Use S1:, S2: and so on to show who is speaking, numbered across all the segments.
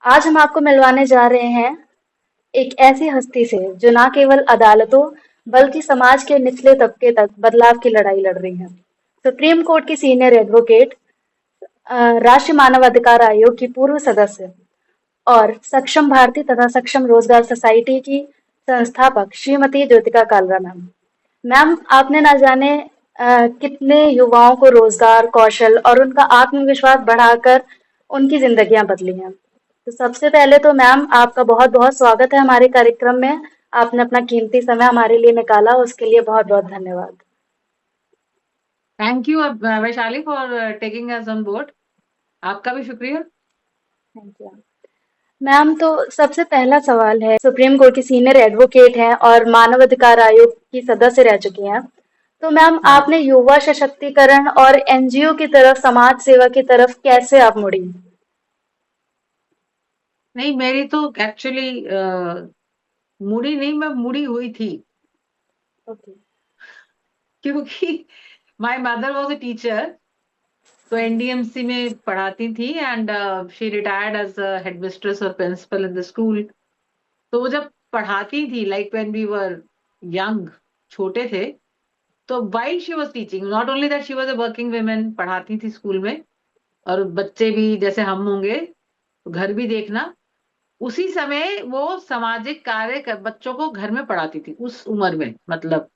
S1: आज हम आपको मिलवाने जा रहे हैं एक ऐसी हस्ती से जो न केवल अदालतों बल्कि समाज के निचले तबके तक बदलाव की लड़ाई लड़ रही है। सुप्रीम कोर्ट की सीनियर एडवोकेट, राष्ट्रीय मानवाधिकार आयोग की पूर्व सदस्य और सक्षम भारती तथा सक्षम रोजगार सोसाइटी की संस्थापक श्रीमती ज्योतिका कालरा मैम। मैम, आपने ना जाने कितने युवाओं को रोजगार, कौशल और उनका आत्मविश्वास बढ़ाकर उनकी जिंदगियां बदली हैं। तो सबसे पहले तो मैम आपका बहुत बहुत स्वागत है हमारे कार्यक्रम में। आपने अपना कीमती समय हमारे लिए निकाला, उसके लिए बहुत बहुत धन्यवाद।
S2: Thank you Vaishali for taking us on board. आपका भी शुक्रिया।
S1: Thank you ma'am. तो सबसे पहला सवाल है, सुप्रीम कोर्ट की सीनियर एडवोकेट हैं और मानवाधिकार आयोग की सदस्य रह चुकी हैं। तो मैम,
S2: हाँ,
S1: आपने युवा सशक्तिकरण और एनजीओ की तरफ, समाज सेवा की तरफ कैसे आप मुड़ी?
S2: नहीं मेरी तो एक्चुअली मुड़ी नहीं, मैं मुड़ी हुई थी
S1: ओके।
S2: क्योंकि my mother was a teacher. तो एनडीएमसी में पढ़ाती थी and she retired as head mistress और प्रिंसिपल इन द स्कूल। तो वो जब पढ़ाती थी, like when we were young, छोटे थे, तो while she was teaching, not only that she was a working women, पढ़ाती थी स्कूल में। और बच्चे भी जैसे हम होंगे, तो घर भी देखना। उसी समय वो सामाजिक कार्य बच्चों को घर में पढ़ाती थी उस उम्र में, मतलब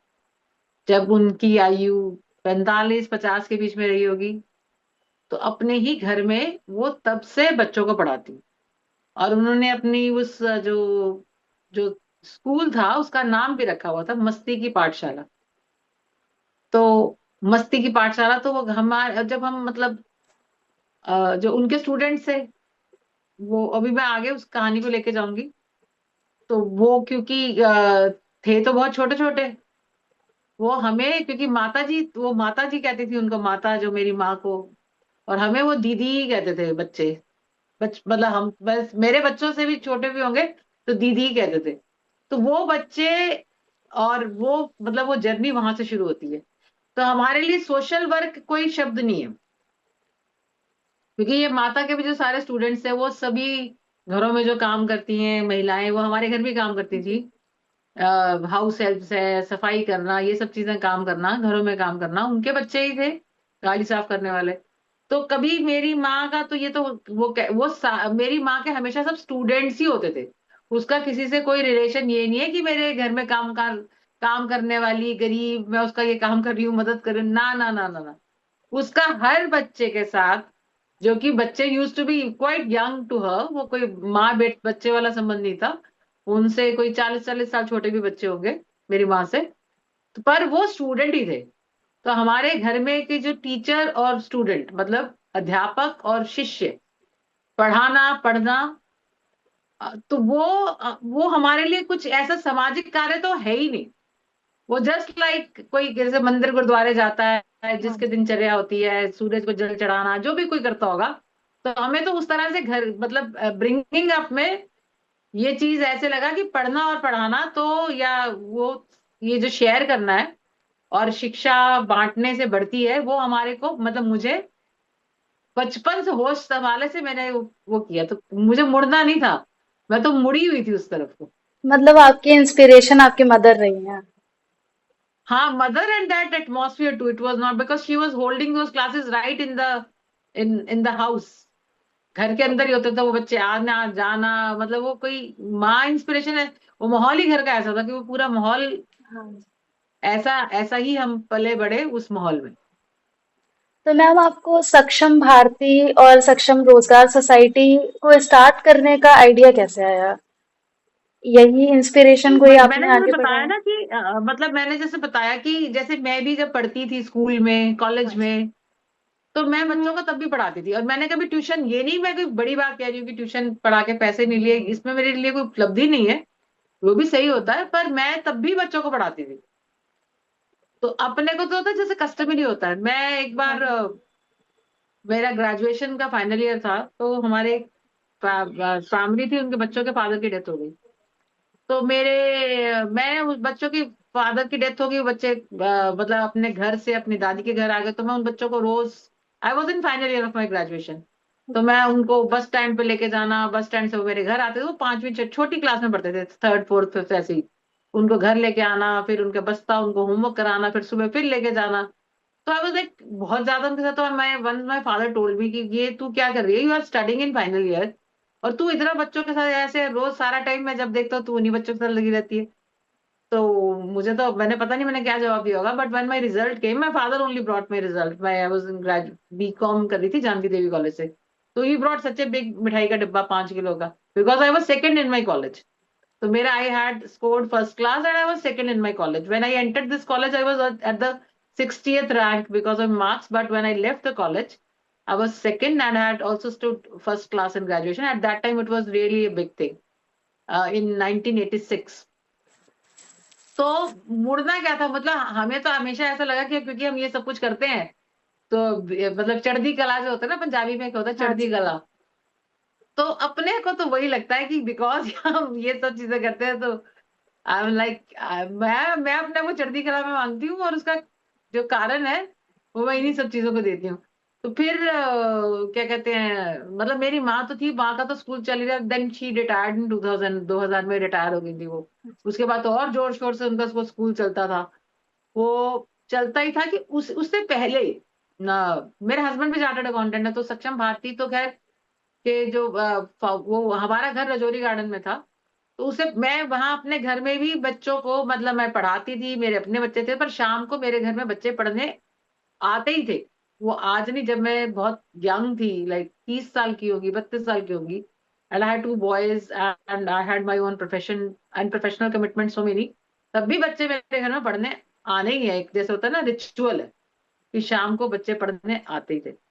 S2: जब उनकी आयु 45-50 के बीच में रही होगी। तो अपने ही घर में वो तब से बच्चों को पढ़ाती। और उन्होंने अपनी उस जो जो स्कूल था उसका नाम भी रखा हुआ था, मस्ती की पाठशाला। तो मस्ती की पाठशाला, तो वो हमारे जब हम मतलब जो उनके स्टूडेंट्स थे, वो अभी मैं आगे उस कहानी को लेके जाऊंगी। तो वो क्योंकि थे तो बहुत छोटे छोटे, वो हमें, क्योंकि माता जी, वो माता जी कहती थी उनको, माता जो मेरी माँ को, और हमें वो दीदी ही कहते थे बच्चे। मतलब हम बस मेरे बच्चों से भी छोटे भी होंगे तो दीदी ही कहते थे। तो वो बच्चे, और वो मतलब वो जर्नी वहां से शुरू होती है। तो हमारे लिए सोशल वर्क कोई शब्द नहीं है, क्योंकि ये माता के भी जो सारे स्टूडेंट्स हैं वो सभी घरों में जो काम करती हैं महिलाएं, वो हमारे घर भी काम करती थी। हाउस हेल्प है, सफाई करना, ये सब चीजें काम करना, घरों में काम करना, उनके बच्चे ही थे, गाड़ी साफ करने वाले। तो कभी मेरी माँ का तो ये तो मेरी माँ के हमेशा सब स्टूडेंट्स ही होते थे। उसका किसी से कोई रिलेशन ये नहीं है कि मेरे घर में काम करने वाली गरीब, मैं उसका ये काम कर रही हूँ, मदद कर रही हूँ, ना ना ना ना ना। उसका हर बच्चे के साथ, जो कि बच्चे use to be quite young to her, वो कोई माँ बेट बच्चे वाला संबंध नहीं था। उनसे कोई 40-40 साल छोटे भी बच्चे होंगे मेरी माँ से, तो पर वो स्टूडेंट ही थे। तो हमारे घर में के जो टीचर और स्टूडेंट, मतलब अध्यापक और शिष्य, पढ़ाना पढ़ना, तो वो हमारे लिए कुछ ऐसा सामाजिक कार्य तो है ही नहीं। वो जस्ट लाइक कोई जैसे मंदिर गुरुद्वारे जाता है,
S1: हाँ
S2: जिसके
S1: जी।
S2: दिनचर्या होती है, सूरज को जल चढ़ाना, जो भी कोई करता होगा। तो हमें तो उस तरह से घर, मतलब ब्रिंगिंग अप में ये चीज ऐसे लगा कि पढ़ना और पढ़ाना तो, या वो ये जो शेयर करना है और शिक्षा बांटने से बढ़ती है, वो हमारे को, मतलब मुझे बचपन से होश संभाले से मैंने वो किया, तो मुझे मुड़ना नहीं था। मैं तो मुड़ी हुई थी उस तरफ को।
S1: मतलब आपकी इंस्पिरेशन आपकी मदर रही हैं।
S2: हाँ, mother and that atmosphere too, it was not because she was holding those classes right in the house. घर के अंदर ही होता था वो बच्चे आना जाना, मतलब वो कोई माँ इंस्पिरेशन है। वो माहौल ही घर का ऐसा था कि वो पूरा माहौल
S1: हाँ जी।
S2: ऐसा ऐसा ही, हम पले बड़े उस माहौल में।
S1: तो मैम, आपको सक्षम भारती और सक्षम रोजगार सोसाइटी को स्टार्ट करने का आइडिया कैसे आया? यही इंस्पिरेशन कोई
S2: मैंने
S1: आपने
S2: जैसे
S1: आगे
S2: बताया
S1: बढ़ाया?
S2: ना कि मतलब मैंने जैसे बताया कि जैसे मैं भी जब पढ़ती थी स्कूल में,
S1: हाँ
S2: कॉलेज
S1: जी।
S2: में, तो मैं बच्चों को तब भी पढ़ाती थी। और मैंने कभी ट्यूशन, ये नहीं मैं कोई बड़ी बात कह रही हूँ कि ट्यूशन पढ़ा के पैसे नहीं लिए, इसमें मेरे लिए कोई उपलब्धि नहीं है, वो भी सही होता है, पर मैं तब भी बच्चों को पढ़ाती थी। तो अपने को तो होता है जैसे कस्टमरी होता है। मैं एक
S1: हाँ
S2: बार मेरा ग्रेजुएशन का फाइनल ईयर था, तो हमारे एक फैमिली थी, उनके बच्चों के फादर की डेथ हो गई। तो मैं उस बच्चों की फादर की डेथ हो गई, बच्चे मतलब अपने घर से अपनी दादी के घर आ गए, तो मैं उन बच्चों को रोज, I was in final year of my graduation, तो मैं उनको बस स्टैंड पे लेके जाना, बस स्टैंड से वो मेरे घर आते थे। वो पांचवी छोटी क्लास में पढ़ते थे, थर्ड फोर्थ फिफ्थ ऐसे ही। उनको घर लेके आना, फिर उनका बस्ता, उनको होमवर्क कराना, फिर सुबह फिर लेके जाना। तो आई वाज लाइक बहुत ज्यादा उनके साथ। तो मैं when my father told me कि ये तू क्या कर रही है, you are studying in final year, और तू इतना बच्चों के साथ ऐसे रोज सारा टाइम मैं जब देखता हूँ तू उन्हीं बच्चों के साथ लगी रहती है। तो मुझे तो मैंने पता नहीं मैंने क्या जवाब दिया होगा, but when my result came, my father only brought my result. मैं I was in graduate BCom कर रही थी जानकी देवी कॉलेज से। तो he brought such a big मिठाई का डिब्बा 5 किलो का, because I was second in my college. तो मेरा I had scored first class and I was second in my college. When I entered this college I was at the 60th rank because of marks, but when I left the college I was second and I had also stood first class in graduation. At that time it was really a big thing, in 1986। तो मुड़ना क्या था, मतलब हमें तो हमेशा ऐसा लगा कि क्योंकि हम ये सब कुछ करते हैं, तो मतलब चढ़दी कला जो होता है ना, पंजाबी में क्या होता है,
S1: हाँ
S2: चढ़दी
S1: जी।
S2: कला। तो अपने को तो वही लगता है कि बिकॉज हम ये सब चीजें करते हैं, तो आई एम लाइक, मैं अपने को चढ़ती कला में मानती हूँ, और उसका जो कारण है वो मैं इन्हीं सब चीजों को देती हूँ। तो फिर क्या कहते हैं, मतलब मेरी माँ तो थी, माँ का तो स्कूल चल ही रहा, देन शी रिटायर्ड इन 2000 में रिटायर हो गई थी वो। उसके बाद तो और जोर शोर से उनका वो स्कूल चलता था। वो चलता ही था कि उससे पहले ना, मेरे हस्बैंड भी चार्टर्ड अकाउंटेंट है, तो सक्षम भारती तो खैर के जो वो हमारा घर रजौरी गार्डन में था। तो उसे मैं वहां अपने घर में भी बच्चों को, मतलब मैं पढ़ाती थी, मेरे अपने बच्चे थे, पर शाम को मेरे घर में बच्चे पढ़ने आते ही थे। वो आज नहीं, जब मैं बहुत यंग थी, लाइक 30 साल की होगी, 32 साल की होगी, and I had two boys and I had my own profession and professional commitment so many, तब भी बच्चे मेरे घर में पढ़ने आने ही है। एक जैसे होता है ना, रिचुअल है कि शाम को बच्चे पढ़ने आते ही थे।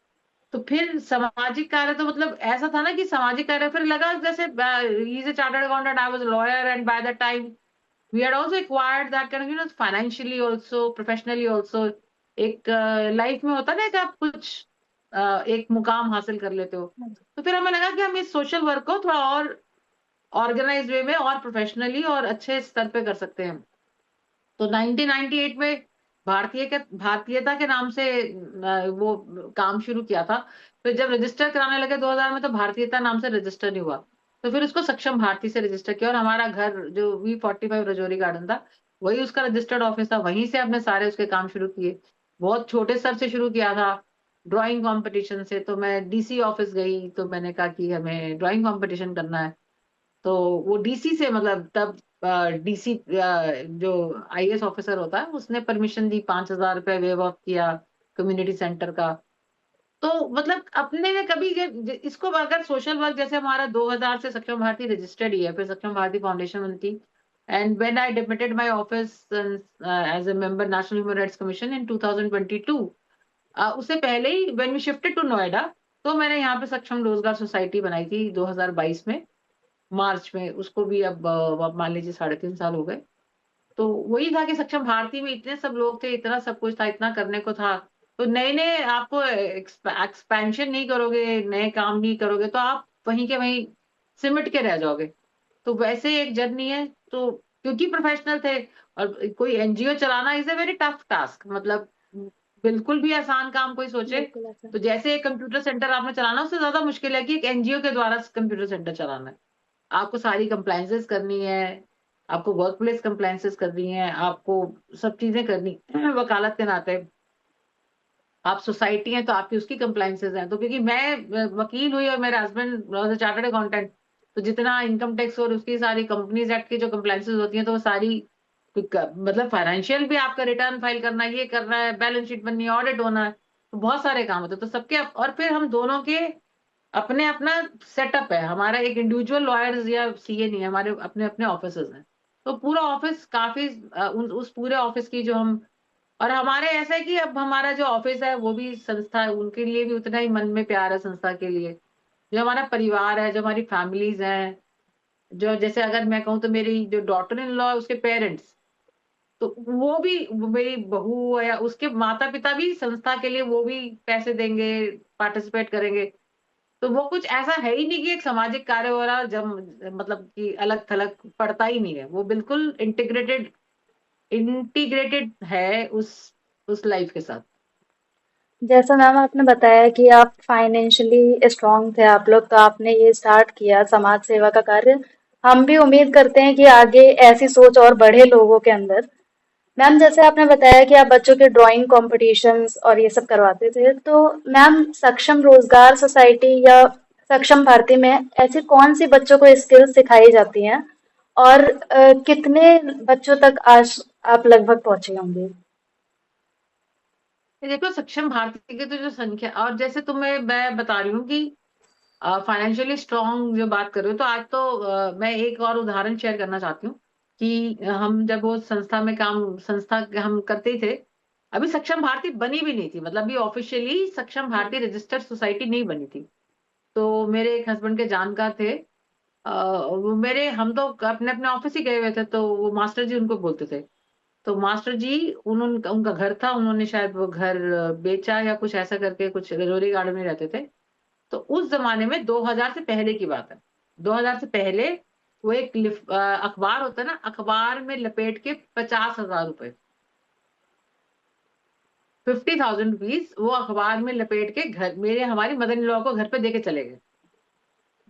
S2: तो फिर सामाजिक कार्य तो मतलब ऐसा था ना कि सामाजिक कार्य फिर लगा जैसे ही is a chartered accountant, I was lawyer, and by the time we had also acquired that kind of, you know, financially also, professionally also। एक लाइफ में होता है ना कि आप कुछ एक मुकाम हासिल कर लेते हो।
S1: हाँ जी।
S2: तो फिर हमें लगा कि हम इस सोशल वर्क को थोड़ा और ऑर्गेनाइज वे में और प्रोफेशनली और अच्छे स्तर पे कर सकते हैं। तो 1998 में भारतीयता के नाम से वो काम शुरू किया था। फिर जब रजिस्टर कराने लगे 2000 में, तो भारतीयता नाम से रजिस्टर नहीं हुआ। तो फिर उसको सक्षम भारती से रजिस्टर किया, और हमारा घर जो V45 रजौरी गार्डन था, वही उसका रजिस्टर्ड ऑफिस था। वहीं से हमने सारे उसके काम शुरू किए। बहुत छोटे स्तर से शुरू किया था, ड्राइंग कंपटीशन से। तो मैं डीसी ऑफिस गई, तो मैंने कहा कि हमें ड्राइंग कंपटीशन करना है। तो वो डीसी से, मतलब तब डीसी जो आईएएस ऑफिसर होता है, उसने परमिशन दी, 5,000 रुपए वेव ऑफ किया कम्युनिटी सेंटर का। तो मतलब अपने ने कभी इसको अगर सोशल वर्क, जैसे हमारा 2000 से सक्षम भारती रजिस्टर्ड ही है, फिर सक्षम भारती फाउंडेशन बनती। And when I demitted my office as a member National Human Rights Commission in 2022, उससे पहले ही when we shifted to Noida, तो मैंने यहाँ पे सक्षम रोजगार सोसाइटी बनाई थी 2022 में, मार्च में। उसको भी अब आप मान लीजिए 3.5 साल हो गए। तो वही था कि सक्षम भारती में इतने सब लोग थे, इतना सब कुछ था, इतना करने को था। तो नए नए आपको एक्सपेंशन नहीं करोगे, नए काम नहीं करोगे, तो आप वहीं के वहीं सिमट के रह जाओगे। तो वैसे एक जर्नी है। तो क्योंकि प्रोफेशनल थे, और कोई एनजीओ चलाना is a very tough task, मतलब बिल्कुल भी आसान काम कोई सोचे।
S1: बिल्कुल ऐसा।
S2: तो जैसे एक कंप्यूटर सेंटर आपने चलाना, उससे ज्यादा मुश्किल है कि एक एनजीओ के द्वारा कंप्यूटर सेंटर चलाना है। आपको सारी कंप्लायंसेस करनी है, आपको वर्क प्लेस कंप्लायंसेस करनी है, आपको सब चीजें करनी है वकालत के नाते। आप सोसाइटी हैं तो आपकी उसकी कंप्लायंसेस हैं। तो क्योंकि मैं वकील हुई और मेरे हस्बैंड चार्टर्ड अकाउंटेंट, तो जितना इनकम टैक्स और उसकी सारी कंपनीज एक्ट की जो कंप्लायंसेस होती हैं, तो वो सारी मतलब फाइनेंशियल भी आपका रिटर्न फाइल करना, ये करना है, बैलेंस शीट बननी है, ऑडिट होना है, तो बहुत सारे काम होते हैं। तो सबके और फिर हम दोनों के अपने अपना सेटअप है। हमारा एक इंडिविजुअल लॉयर्स या सीए नहीं है, हमारे अपने अपने ऑफिसेज हैं। तो पूरा ऑफिस काफी उस पूरे ऑफिस की जो हम, और हमारे ऐसा है कि अब हमारा जो ऑफिस है वो भी संस्था है, उनके लिए भी उतना ही मन में प्यार है संस्था के लिए। जो हमारा परिवार है, जो हमारी फैमिलीज हैं, जो जैसे अगर मैं कहूँ तो मेरी जो डॉटर इन लॉ है उसके पेरेंट्स, तो वो भी, वो मेरी बहू है या उसके माता पिता भी संस्था के लिए वो भी पैसे देंगे, पार्टिसिपेट करेंगे। तो वो कुछ ऐसा है ही नहीं कि एक सामाजिक कार्य हो रहा है, जब मतलब कि अलग थलग पड़ता ही नहीं है। वो बिल्कुल इंटीग्रेटेड इंटीग्रेटेड है उस लाइफ के साथ।
S1: जैसा मैम आपने बताया कि आप फाइनेंशियली स्ट्रांग थे आप लोग, तो आपने ये स्टार्ट किया समाज सेवा का कार्य। हम भी उम्मीद करते हैं कि आगे ऐसी सोच और बढ़े लोगों के अंदर। मैम, जैसे आपने बताया कि आप बच्चों के ड्राइंग कॉम्पिटिशन्स और ये सब करवाते थे, तो मैम सक्षम रोजगार सोसाइटी या सक्षम भारती में ऐसी कौन सी बच्चों को स्किल्स सिखाई जाती हैं, और कितने बच्चों तक आज आप लगभग पहुंचे होंगे?
S2: ये देखो, सक्षम भारतीय की तो जो संख्या, और जैसे तुम्हें मैं बता रही हूँ कि फाइनेंशियली स्ट्रांग जो बात कर रहे हो, तो आज तो मैं एक और उदाहरण शेयर करना चाहती हूँ कि हम जब वो संस्था हम करते ही थे, अभी सक्षम भारती बनी भी नहीं थी, मतलब अभी ऑफिशियली सक्षम भारती रजिस्टर्ड सोसाइटी नहीं बनी थी। तो मेरे एक हस्बैंड के जानकार थे, वो मेरे, हम तो अपने अपने ऑफिस ही गए हुए थे, तो वो मास्टर जी उनको बोलते थे। तो मास्टर जी, उन्होंने, उनका घर था, उन्होंने शायद वो घर बेचा या कुछ ऐसा करके, कुछ रजौरी गार्डन में रहते थे। तो उस जमाने में 2000 से पहले की बात है, 2000 से पहले वो एक अखबार होता है ना, अखबार में लपेट के 50,000 रुपए, 50,000 रुपीज वो अखबार में लपेट के घर, मेरे हमारी मदर इन लॉ को घर पे दे के चले गए।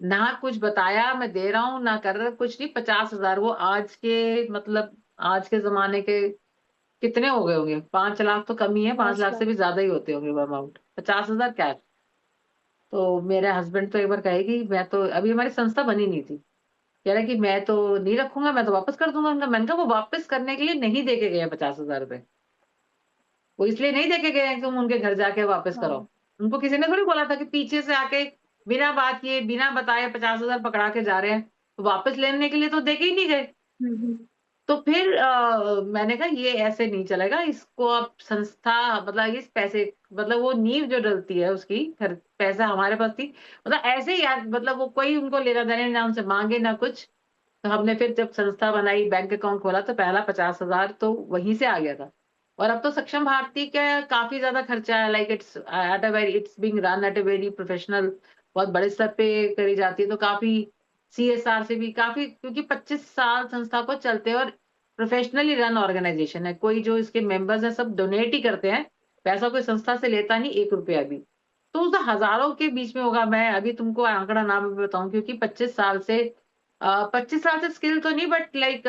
S2: ना कुछ बताया मैं दे रहा हूँ, ना कर रहा, कुछ नहीं, 50,000। वो आज के, मतलब आज के जमाने के कितने हो गए होंगे, 5 लाख तो कम ही है, 5 लाख
S1: 5 लाख।
S2: से भी ज्यादा ही होते होंगे वो अमाउंट, 50,000 कैश। तो मेरे हस्बैंड तो एक बार कहेगी, मैं तो, अभी हमारी संस्था बनी नहीं थी, कह रहा कि मैं तो नहीं रखूंगा, मैं तो वापस कर दूंगा उनका। मैंने कहा वो वापस करने के लिए नहीं दे के गए 50,000 रुपए, वो इसलिए नहीं दे के गए हैं कि तुम उनके घर जाके वापस कराओ।
S1: हाँ।
S2: उनको किसी ने थोड़ी बोला था कि पीछे से आके बिना बात किए, बिना बताए 50,000 पकड़ा के जा रहे हैं, तो वापस लेने के लिए तो दे के ही नहीं गए।
S1: हम्म।
S2: तो फिर मैंने कहा ये ऐसे नहीं चलेगा, इसको अब संस्था, मतलब इस पैसे, मतलब वो नींव जो डलती है उसकी, फिर पैसा हमारे पास थी, मतलब ऐसे ही यार, मतलब वो कोई उनको लेना देना नहीं, ना उनसे मांगे ना कुछ। तो हमने फिर जब संस्था बनाई, बैंक अकाउंट खोला, तो पहला 50,000 तो वहीं से आ गया था। और अब तो सक्षम भारती का काफी ज्यादा खर्चा है, like it's at a very, it's being run at a very professional, बहुत बड़े स्तर पे करी जाती है, तो काफी सीएसआर से भी काफी, क्योंकि 25 साल संस्था को चलते हैं, और प्रोफेशनली रन ऑर्गेनाइजेशन है, कोई जो इसके मेंबर्स हैं सब डोनेट ही करते हैं, पैसा कोई संस्था से लेता नहीं 1 रुपया भी। तो उस हजारों के बीच में होगा, मैं अभी तुमको आंकड़ा ना भी बताऊं, क्योंकि 25 साल से, 25 साल से स्किल तो नहीं, but like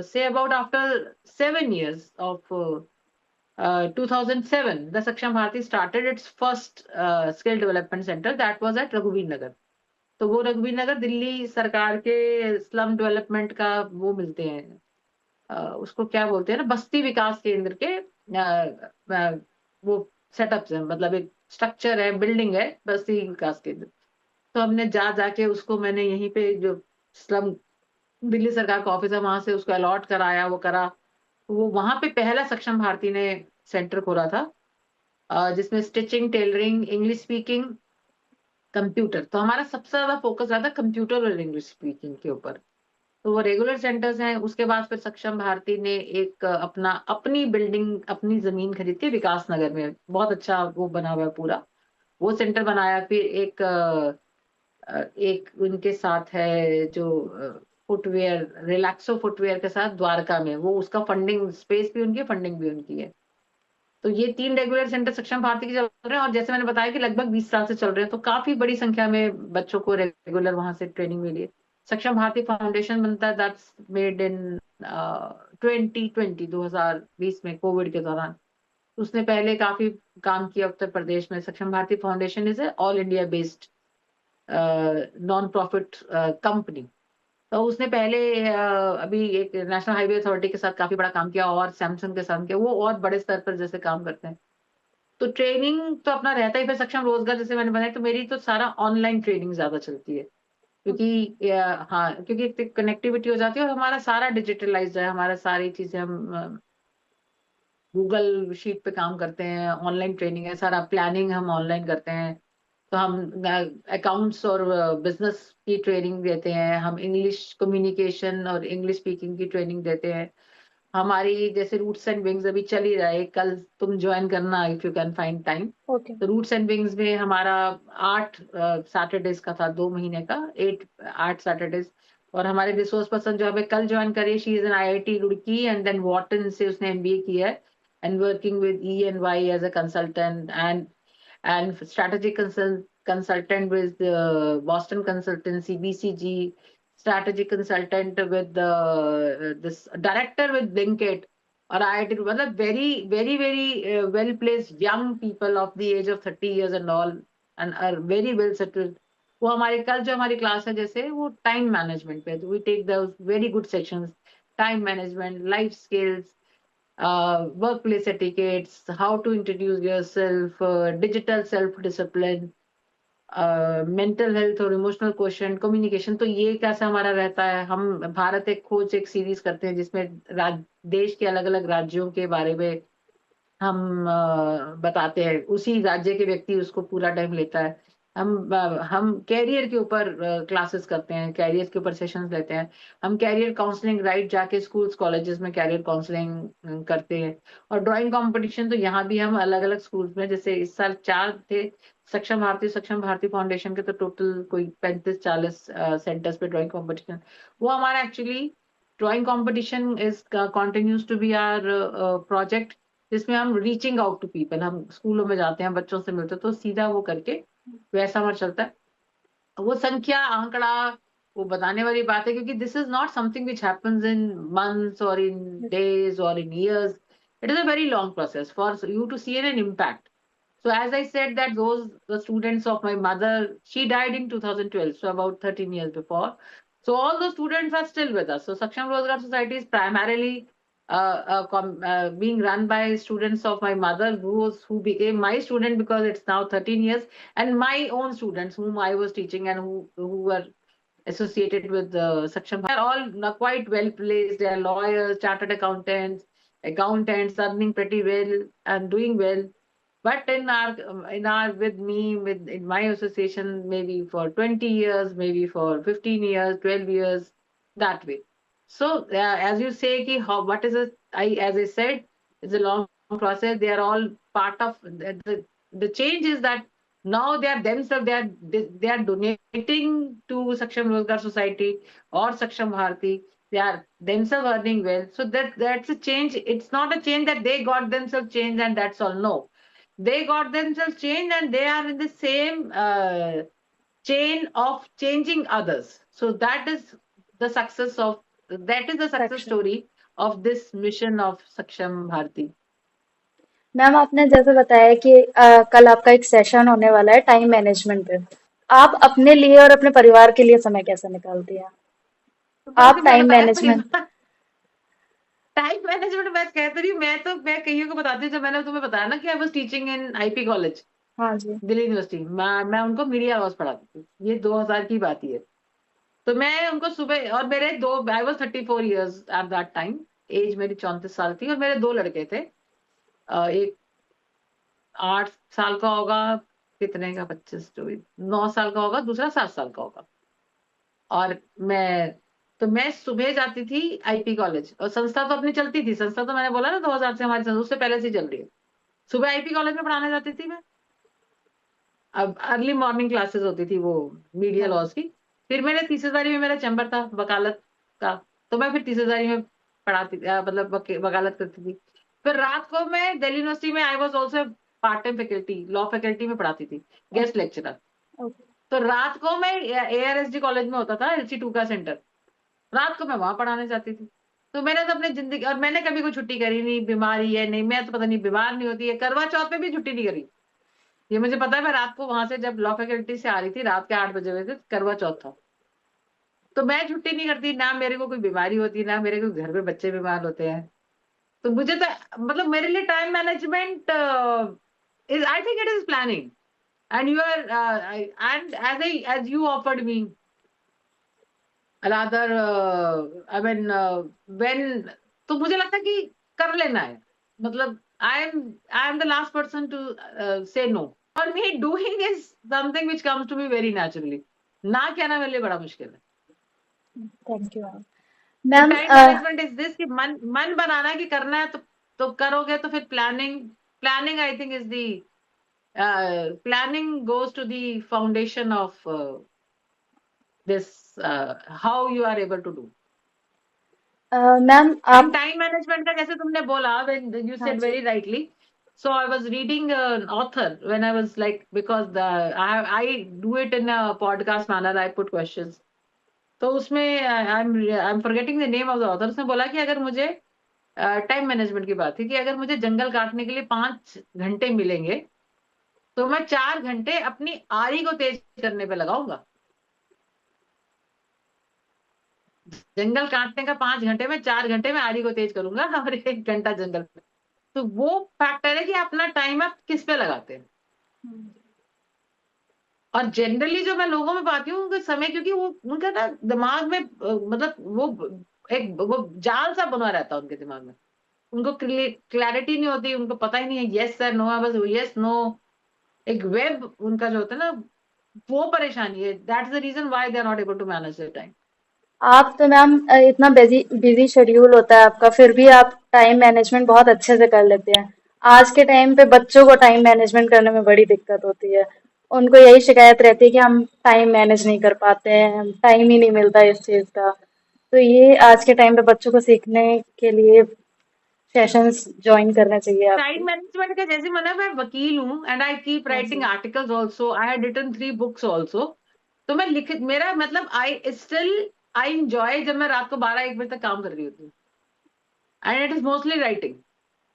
S2: say about after 7 years of 2007, the Saksham Bharati started its first skill development center, that was at रघुवीर नगर। तो वो रघुवीर नगर दिल्ली सरकार के स्लम डेवलपमेंट का वो मिलते हैं, उसको क्या बोलते हैं ना, बस्ती विकास केंद्र के वो सेटअप्स है, मतलब एक स्ट्रक्चर है, बिल्डिंग है, बस्ती विकास केंद्र। तो हमने जा जाके उसको, मैंने यहीं पे जो स्लम, दिल्ली सरकार का ऑफिस है, वहां से उसको अलॉट कराया, वो करा। वो वहां पे पहला सक्षम भारती ने सेंटर खोला था, जिसमें stitching, tailoring, English speaking, computer, तो हमारा सबसे ज्यादा फोकस रहा था कंप्यूटर और इंग्लिश स्पीकिंग के ऊपर। तो वो रेगुलर सेंटर्स हैं। उसके बाद फिर सक्षम भारती ने एक अपना, अपनी बिल्डिंग, अपनी जमीन खरीद के विकास नगर में, बहुत अच्छा वो बना हुआ है पूरा, वो सेंटर बनाया। फिर एक उनके साथ है जो फुटवेयर, रिलैक्सो फुटवेयर के साथ द्वारका में, वो उसका फंडिंग, स्पेस भी उनकी, फंडिंग भी उनकी है। तो ये 3 रेगुलर सेंटर सक्षम भारती के चल रहे हैं, और जैसे मैंने बताया कि लगभग 20 साल से चल रहे हैं, तो काफी बड़ी संख्या में बच्चों को रेगुलर वहां से ट्रेनिंग मिली है। सक्षम भारती फाउंडेशन बनता है, दैट्स मेड इन 2020, 2020 में, कोविड के दौरान। उसने पहले काफी काम किया उत्तर प्रदेश में। Saksham Bharti foundation is a all India based non profit company. तो उसने पहले अभी एक नेशनल हाईवे अथॉरिटी के साथ काफी बड़ा काम किया, और सैमसंग के साथ किया, वो और बड़े स्तर पर जैसे काम करते हैं। तो ट्रेनिंग तो अपना रहता ही। फिर सक्षम रोजगार जैसे मैंने बताया, तो मेरी तो सारा ऑनलाइन ट्रेनिंग ज्यादा चलती है, क्योंकि हाँ, क्योंकि कनेक्टिविटी हो जाती है, और हमारा सारा डिजिटलाइज है, हमारा सारी चीजें हम गूगल शीट पे काम करते हैं, ऑनलाइन ट्रेनिंग है, सारा प्लानिंग हम ऑनलाइन करते हैं। तो हम अकाउंट्स और बिजनेस की ट्रेनिंग देते हैं, हम इंग्लिश कम्युनिकेशन और इंग्लिश स्पीकिंग की ट्रेनिंग देते हैं। हमारी जैसे रूट्स एंड विंग्स अभी चल ही रहा है, कल तुम ज्वाइन करना if you can find time.
S1: Okay.
S2: तो रूट्स एंड विंग्स में हमारा 8 सैटरडेज का था, 2 महीने का, 8 सैटरडेज। और हमारे रिसोर्स पर्सन जो हमें कल ज्वाइन करी, she is an IIT Roorkee, and then Wharton से उसने एमबीए किया है। and working with E&Y as a consultant and strategic consultant with Boston Consultancy, BCG, strategic consultant with this director with Blinkit. और IIT मतलब very well placed young people of the age of 30 years and all and are very well settled. वो हमारे कल जो हमारी class है जैसे वो टाइम मैनेजमेंट पे, we take those very good sections, time management, life skills, workplace etiquettes, how to introduce yourself, digital self-discipline, mental health और इमोशनल क्वेश्चन, कम्युनिकेशन। तो ये कैसा हमारा रहता है, हम भारत एक खोज एक सीरीज करते हैं जिसमें देश के अलग अलग राज्यों के बारे में हम बताते हैं, उसी राज्य के व्यक्ति उसको पूरा टाइम लेता है। हम कैरियर के ऊपर क्लासेस करते हैं, कैरियर के ऊपर सेशंस लेते हैं। हम कैरियर काउंसलिंग राइट जाके स्कूल्स कॉलेजेस में कैरियर काउंसलिंग करते हैं। और ड्राइंग कंपटीशन तो यहाँ भी हम अलग अलग स्कूल्स में, जैसे इस साल 4 थे सक्षम भारती फाउंडेशन के, तो टोटल कोई 35-40 सेंटर्स पे ड्राइंग कंपटीशन। वो हमारा actually drawing competition is continues to be our project, जिसमें हम रीचिंग आउट टू पीपल, हम स्कूलों में जाते हैं, बच्चों से मिलते हैं, तो सीधा वो करके वैसा हमारा चलता है। वो संख्या आंकड़ा वो बताने वाली बात है, क्योंकि this is not something which happens in months और इन डेज और in years, it is a very long process for you to see an impact. So as I said that those the students of my mother, she died in 2012, so about 13 years before. So all the students are still with us. So Saksham Rozgar Society is primarily being run by students of my mother, who became my student because it's now 13 years, and my own students whom I was teaching and who were associated with Saksham. They are all quite well placed. They are lawyers, chartered accountants, earning pretty well and doing well. But in our with me with in my association, maybe for 20 years, maybe for 15 years, 12 years, that way. So as you say, ki how what is it? As I said, it's a long process. They are all part of the change is that now they are themselves they are donating to Saksham Rozgar Society or Saksham Bharati. They are themselves earning well. So that's a change. It's not a change that they got themselves changed and that's all. No, they got themselves changed and they are in the same chain of changing others. So that is the success
S1: Section.
S2: story of this mission of Saksham Bharati.
S1: Ma'am आपने जैसे बताया कि कल आपका एक session होने वाला है टाइम मैनेजमेंट पे। आप अपने लिए और अपने परिवार के लिए समय कैसे निकालती हैं?
S2: तो
S1: आप
S2: वैसे मैं
S1: टाइम
S2: बताया
S1: मैनेजमेंट।
S2: परिवार टाइम मैनेजमेंट मैं कहती रही, मैं कईयों को बताती हूँ, जब मैंने तुम्हें बताया ना कि I was teaching in IP college
S1: हाँ जी।
S2: दिल्ली यूनिवर्सिटी, मैं उनको मीडिया लॉस पढ़ाती थी, ये 2000 की बात ही है। तो मैं उनको सुबह, और मेरे दो, I was 34 years at that time, as मेरी 34 साल थी, और मेरे दो लड़के थे, एक 8 साल का होगा, कितने का 25 जो 9 साल का होगा, दूसरा 7 साल का होगा। और मैं सुबह जाती थी आईपी कॉलेज, और संस्था तो अपनी चलती थी, संस्था तो मैंने बोला ना 2000 से हमारी संस्था उससे पहले से चल रही है। सुबह आईपी कॉलेज में पढ़ाने जाती थी मैं। अब अर्ली मॉर्निंग क्लासेस होती थी वो मीडिया
S1: हाँ।
S2: लॉस की। फिर मेरे तीसरेदारी में मेरा चैम्बर था वकालत का, तो मैं फिर तीसरेदारी में पढ़ाती मतलब वकालत करती थी। फिर रात को मैं दिल्ली यूनिवर्सिटी में I was also part time faculty, law faculty में पढ़ाती थी, गेस्ट
S1: ओके।
S2: लेक्चरर।
S1: ओके।
S2: तो रात को मैं एआरएसडी कॉलेज में होता था LC2 का सेंटर, रात को मैं वहां पढ़ाने जाती थी। तो मैंने तो अपनी जिंदगी, और मैंने कभी कोई छुट्टी करी नहीं, बीमारी है नहीं, मैं तो पता नहीं बीमार नहीं होती है, करवा चौथ पे भी छुट्टी नहीं करी। ये मुझे पता है, मैं रात को वहां से जब लॉ फैकल्टी से आ रही थी, रात के 8 बजे हुए थे, करवा चौथ था, तो मैं छुट्टी नहीं करती, ना मेरे को कोई बीमारी होती, ना मेरे को घर में बच्चे बीमार होते हैं। तो मुझे तो मतलब मेरे लिए time management is, I think it is planning, and you are and as you offered me rather, I mean when, तो मुझे लगता है कि कर लेना है, मतलब I am the last person to say no. For me doing is something which comes to me very naturally, ना कहना मेरे लिए बड़ा मुश्किल है।
S1: Thank you ma'am.
S2: तो
S1: ma'am
S2: time management is this कि मन बनाना है कि करना है, तो करोगे, तो फिर planning I think is the, planning goes to the foundation of this, how you are able to do.
S1: Ma'am
S2: and
S1: आप।
S2: टाइम मैनेजमेंट का जैसे तुमने बोला, when you
S1: हाँ
S2: said
S1: ji.
S2: very rightly, so I was reading an author when I was like, because I do it in a podcast manner, I put questions. तो उसमें I'm forgetting the name of the author, उसने बोला कि अगर मुझे time management की बात थी कि अगर मुझे जंगल काटने के लिए 5 घंटे मिलेंगे, तो मैं 4 घंटे अपनी आरी को तेज करने पे लगाऊंगा। जंगल काटने का 5 घंटे में, 4 घंटे में आरी को तेज करूंगा और 1 घंटा जंगल पे। तो वो फैक्टर है कि अपना टाइम आप किस पे लगाते हैं। और जनरली जो मैं लोगों में पाती हूँ उनका समय, क्योंकि वो उनका ना दिमाग में मतलब वो जाल सा बना रहता है उनके दिमाग में। उनको क्लैरिटी नहीं होती, उनको पता ही नहीं है यस सर नो है, बस यस नो। एक वेब उनका जो होता है ना, वो परेशानी है। That's the reason why they are not able to manage their time.
S1: आप तो मैम इतना बिजी बिजी शेड्यूल होता है आपका, फिर भी आप टाइम मैनेजमेंट बहुत अच्छे से कर लेते हैं। आज के टाइम पे बच्चों को टाइम मैनेजमेंट करने में बड़ी दिक्कत होती है। उनको यही शिकायत रहती है कि हम टाइम मैनेज नहीं कर पाते हैं, टाइम ही नहीं मिलता इस चीज़ का। तो ये आज के टाइम पे बच्चों को सीखने के लिए सेशंस ज्वाइन करना चाहिए
S2: टाइम
S1: आपको।
S2: मैनेजमेंट का जैसे मैंने, मैं वकील हूँ एंड आई कीप
S1: हाँ
S2: राइटिंग
S1: जी।
S2: Articles also, I had written 3 books also. तो मैं लिख, मेरा मतलब आई स्टिल आई इंजॉय जब मैं रात को 12-1 बजे तक काम कर रही होती हूँ, and it is mostly writing.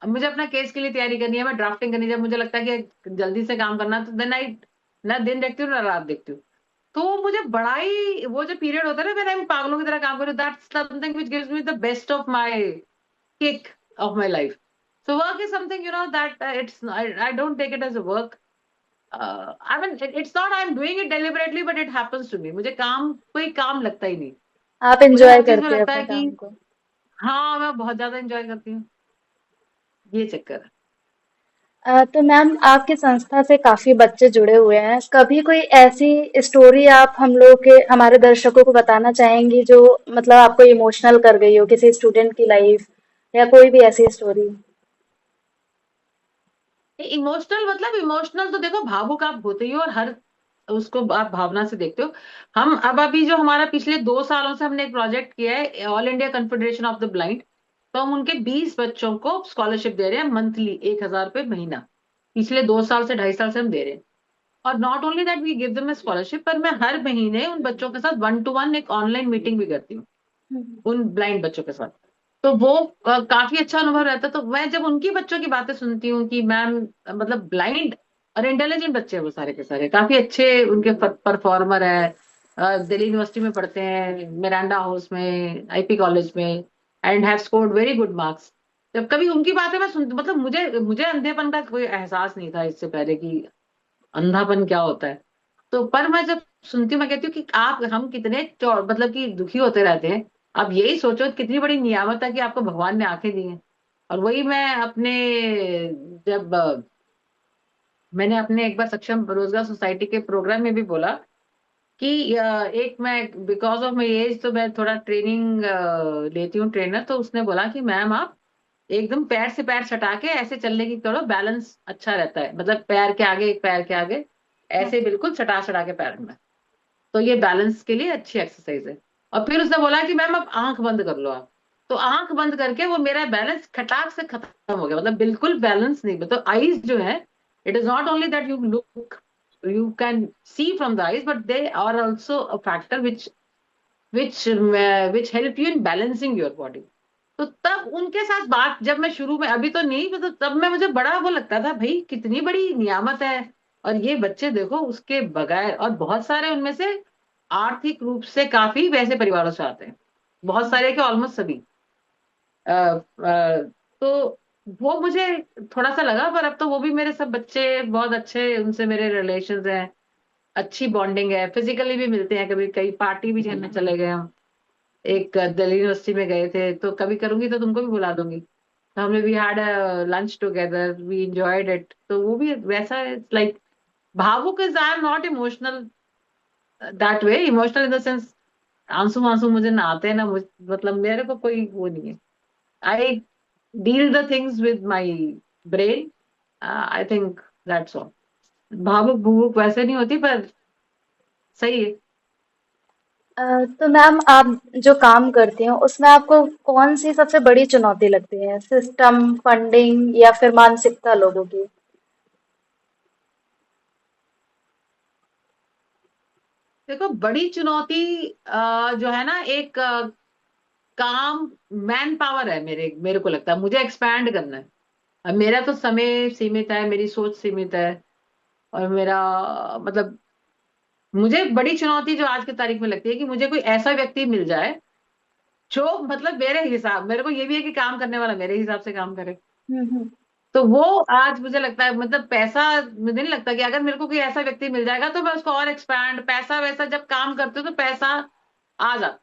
S2: अब मुझे अपना केस के लिए तैयारी करनी है, मैं ड्राफ्टिंग करनी है, जब मुझे लगता है कि जल्दी से काम करना, तो देन आई ना दिन देखती हूँ ना रात देखती हूँ। तो मुझे बड़ा ही वो जो पीरियड होता है ना, मैं पागलों की तरह काम करूँ, that's something which gives me the best of my kick of my life. So work is something, that I don't take it as a work. I mean, it's not I'm doing it deliberately, but it happens to me. मुझे काम कोई काम लगता ही नहीं।
S1: आप
S2: मुझे
S1: enjoy
S2: हर चीज में
S1: करते हैं
S2: लगता
S1: अपने
S2: है कि
S1: काम को।
S2: हाँ, मैं बहुत ज्यादा एंजॉय करती हूँ। ये चक्कर है।
S1: तो मैम आपकी संस्था से काफी बच्चे जुड़े हुए हैं, कभी कोई ऐसी स्टोरी आप हम लोग के हमारे दर्शकों को बताना चाहेंगी जो मतलब आपको इमोशनल कर गई हो, किसी स्टूडेंट की लाइफ या कोई भी ऐसी स्टोरी।
S2: इमोशनल मतलब इमोशनल तो देखो, भावुक आप होते ही हो, और हर उसको आप भावना से देखते हो। हम अब अभी जो हमारा पिछले 2 सालों से हमने एक प्रोजेक्ट किया है, all India confederation of the blind. तो हम उनके 20 बच्चों को स्कॉलरशिप दे रहे हैं, मंथली 1,000 रुपये महीना। पिछले 2 साल से 2.5 साल से हम दे रहे हैं। और not only that we give them scholarship, पर मैं हर महीने उन बच्चों के साथ 1-to-1 एक ऑनलाइन मीटिंग भी करती हूँ, उन ब्लाइंड बच्चों के साथ। तो वो काफी अच्छा अनुभव रहता है। तो मैं जब उनकी बच्चों की बातें सुनती हूँ कि मैम, मतलब ब्लाइंड और इंटेलिजेंट बच्चे हैं वो सारे के सारे, काफी अच्छे उनके परफॉर्मर है, दिल्ली यूनिवर्सिटी में पढ़ते हैं, मिरांडा हाउस में, आईपी कॉलेज में, and have scored very good marks. जब कभी उनकी बातें मैं सुनती, मतलब मुझे मुझे अंधेपन का कोई एहसास नहीं था इससे पहले कि अंधापन क्या होता है। तो पर मैं जब सुनती हूँ, मैं कहती हूँ कि आप हम कितने मतलब कि दुखी होते रहते हैं। आप यही सोचो कितनी बड़ी नियामत है कि आपको भगवान ने आंखें दी हैं। और वही मैं अपने, जब मैंने अपने एक बार सक्षम रोजगार सोसाइटी के प्रोग्राम में भी बोला कि एक मैं बिकॉज ऑफ माई एज, तो मैं थोड़ा ट्रेनिंग लेती हूँ, ट्रेनर। तो उसने बोला कि मैम आप एकदम पैर से पैर सटा के ऐसे चलने की करो, बैलेंस अच्छा रहता है, मतलब पैर के आगे एक पैर के आगे
S1: हाँ
S2: ऐसे
S1: जी।
S2: बिल्कुल सटा सटा के पैर में। तो ये बैलेंस के लिए अच्छी एक्सरसाइज है। और फिर उसने बोला कि मैम अब आंख बंद कर लो आप। तो आंख बंद करके वो मेरा बैलेंस खटाक से खत्म हो गया, मतलब बिल्कुल बैलेंस नहीं। मतलब आईज जो है, it is not only that you look, you can see from the eyes, but they are also a factor which help you in balancing your body। तो तब उनके साथ बात जब मैं शुरू में, अभी तो नहीं, मतलब तब मैं, मुझे बड़ा वो लगता था, भाई कितनी बड़ी नियामत है। और ये बच्चे देखो उसके बगैर, और बहुत सारे उनमें से आर्थिक रूप से काफी वैसे परिवारों से आते हैं, बहुत सारे के ऑलमोस्ट सभी। तो वो मुझे थोड़ा सा लगा, पर अब तो वो भी मेरे सब बच्चे बहुत अच्छे, उनसे मेरे रिलेशन हैं, अच्छी बॉन्डिंग है, फिजिकली भी मिलते हैं, कभी कहीं पार्टी भी करने चले गए हम। एक दिल्ली यूनिवर्सिटी में गए थे, तो कभी करूंगी तो तुमको भी बुला दूंगी। तो हमने we had lunch together, we enjoyed it. तो वो भी वैसा, लाइक भावुक is, I am not emotional that way, emotional in the sense आंसू आंसू मुझे ना आते हैं ना मतलब मेरे को कोई वो नहीं है। I deal the things with my brain, I think that's all. भावुक भूवुक वैसे नहीं होती, पर सही है।
S1: तो मैम आप जो काम करती हैं उसमें आपको कौन सी सबसे बड़ी चुनौती लगती है, सिस्टम, फंडिंग या फिर मानसिकता लोगों की?
S2: देखो, बड़ी चुनौती जो है ना, एक काम मैन पावर है। मेरे मेरे को लगता है मुझे एक्सपैंड करना है। अब मेरा तो समय सीमित है, मेरी सोच सीमित है, और मेरा मतलब मुझे बड़ी चुनौती जो आज की तारीख में लगती है कि मुझे कोई ऐसा व्यक्ति मिल जाए जो मतलब मेरे हिसाब, मेरे को ये भी है कि काम करने वाला मेरे हिसाब से काम करे।
S1: हम्म।
S2: तो वो आज मुझे लगता है, मतलब पैसा, मुझे नहीं लगता कि अगर मेरे को कोई ऐसा व्यक्ति मिल जाएगा तो मैं उसको और एक्सपैंड, पैसा वैसा जब काम करते हो तो पैसा आ जाता।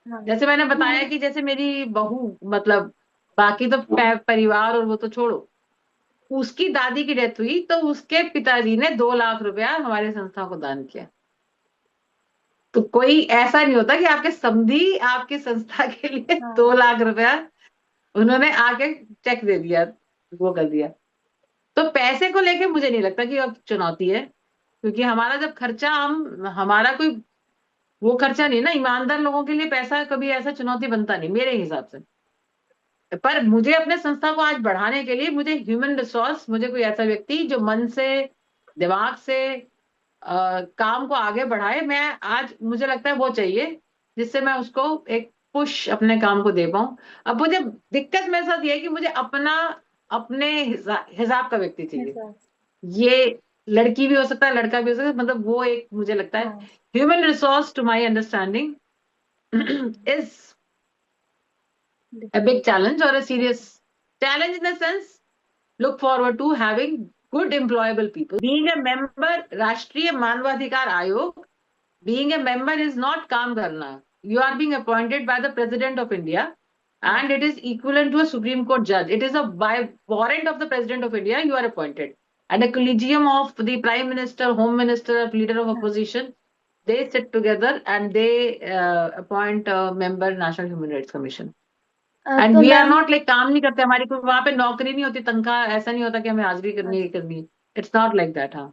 S1: हाँ।
S2: जैसे मैंने बताया कि जैसे मेरी बहू, मतलब बाकी तो परिवार और वो तो छोड़ो, उसकी दादी की डेथ हुई तो उसके पिताजी ने 2 लाख रुपया हमारी संस्था को दान किया। तो कोई ऐसा नहीं होता कि आपके समधी आपकी संस्था के लिए
S1: हाँ।
S2: 2 लाख रुपया उन्होंने आके चेक दे दिया, वो कर दिया। तो पैसे को लेके मुझे नहीं लगता कि अब चुनौती है, क्योंकि हमारा जब खर्चा, हम हमारा कोई वो खर्चा नहीं ना, ईमानदार लोगों के लिए पैसा कभी ऐसा चुनौती बनता नहीं मेरे हिसाब से। पर मुझे अपने संस्था को आज बढ़ाने के लिए मुझे ह्यूमन रिसोर्स, मुझे कोई ऐसा व्यक्ति जो मन से, दिमाग से काम को आगे बढ़ाए, मैं आज मुझे लगता है वो चाहिए, जिससे मैं उसको एक पुश अपने काम को दे पाऊं। अब मुझे दिक्कत मेरे साथ ये है कि मुझे अपना, अपने हिसाब का व्यक्ति चाहिए।
S1: ऐसा।
S2: ये लड़की भी हो सकता है, लड़का भी हो सकता है, मतलब वो एक मुझे लगता है
S1: हाँ।
S2: Human resource to my understanding is a big
S1: difficult.
S2: challenge, or a serious challenge in the sense, look forward to having good employable people. Being a member, Rashtriya Manvadhikar Ayog, being a member is not काम करना. You are being appointed by the President of India,
S1: हाँ।
S2: and it is equivalent to a Supreme Court judge. It is a by warrant of the President of India, you are appointed. And a collegium of the Prime Minister, Home Minister, leader of
S1: हाँ।
S2: opposition, they sit together and they appoint a member National Human Rights Commission. And
S1: तो
S2: we are
S1: ma'am
S2: not like, काम नहीं करते, हमारी कोई वहां पे नौकरी नहीं होती, तनख्वाह, ऐसा नहीं होता कि हमें हाजिरी करनी है करनी है। It's not like that. हाँ,